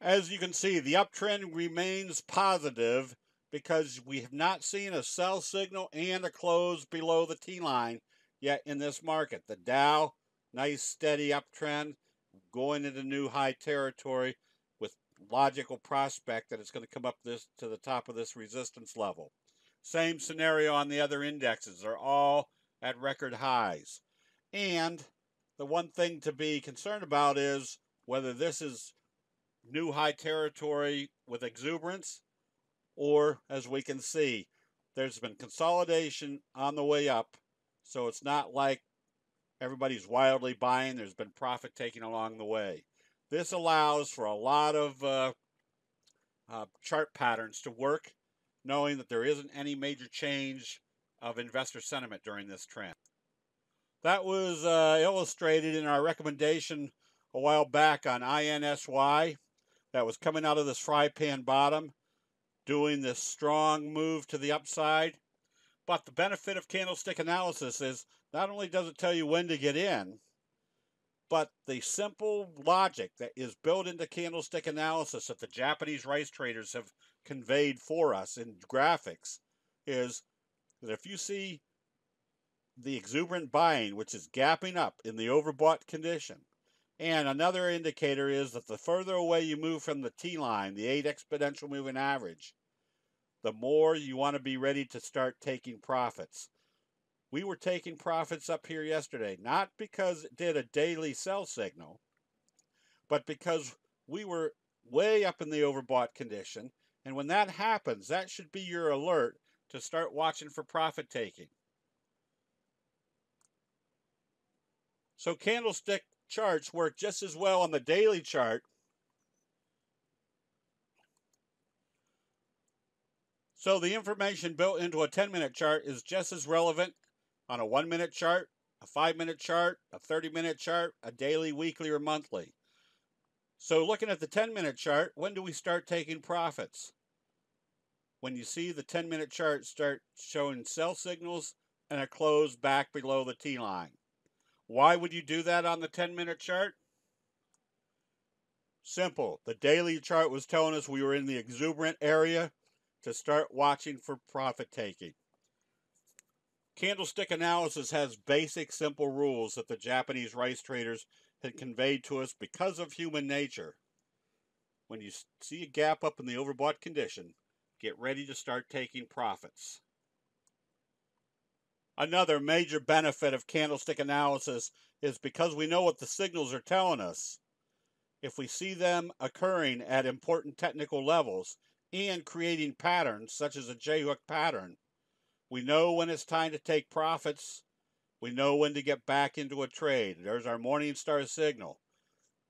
As you can see, the uptrend remains positive because we have not seen a sell signal and a close below the T-line yet in this market. The Dow, nice steady uptrend, going into new high territory with logical prospect that it's going to come up this to the top of this resistance level. Same scenario on the other indexes. They're all at record highs. And the one thing to be concerned about is whether this is new high territory with exuberance, or as we can see, there's been consolidation on the way up. So it's not like everybody's wildly buying. There's been profit taking along the way. This allows for a lot of chart patterns to work, knowing that there isn't any major change of investor sentiment during this trend. That was illustrated in our recommendation a while back on INSY. That was coming out of this fry pan bottom, doing this strong move to the upside. But the benefit of candlestick analysis is not only does it tell you when to get in, but the simple logic that is built into candlestick analysis that the Japanese rice traders have conveyed for us in graphics is that if you see the exuberant buying, which is gapping up in the overbought condition, and another indicator is that the further away you move from the T-line, the 8 exponential moving average, the more you want to be ready to start taking profits. We were taking profits up here yesterday, not because it did a daily sell signal, but because we were way up in the overbought condition. And when that happens, that should be your alert to start watching for profit taking. So candlestick charts work just as well on the daily chart. So the information built into a 10-minute chart is just as relevant on a 1-minute chart, a 5-minute chart, a 30-minute chart, a daily, weekly, or monthly. So looking at the 10-minute chart, when do we start taking profits? When you see the 10-minute chart start showing sell signals and a close back below the T-line. Why would you do that on the 10-minute chart? Simple. The daily chart was telling us we were in the exuberant area to start watching for profit taking. Candlestick analysis has basic, simple rules that the Japanese rice traders had conveyed to us because of human nature. When you see a gap up in the overbought condition, get ready to start taking profits. Another major benefit of candlestick analysis is because we know what the signals are telling us. If we see them occurring at important technical levels and creating patterns such as a J-hook pattern, we know when it's time to take profits. We know when to get back into a trade. There's our Morningstar signal.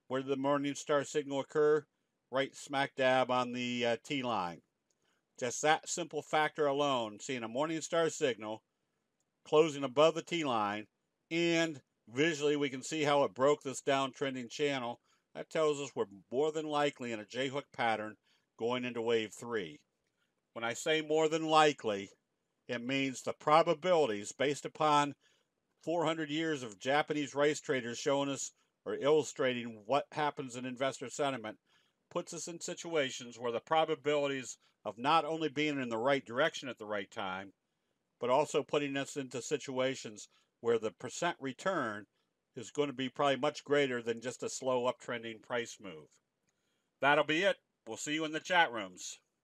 Where did the Morningstar signal occur? Right smack dab on the T-line. Just that simple factor alone, seeing a Morningstar signal closing above the T-line, and visually we can see how it broke this downtrending channel. That tells us we're more than likely in a J-hook pattern going into wave 3. When I say more than likely, it means the probabilities based upon 400 years of Japanese rice traders showing us or illustrating what happens in investor sentiment puts us in situations where the probabilities of not only being in the right direction at the right time, but also putting us into situations where the percent return is going to be probably much greater than just a slow uptrending price move. That'll be it. We'll see you in the chat rooms.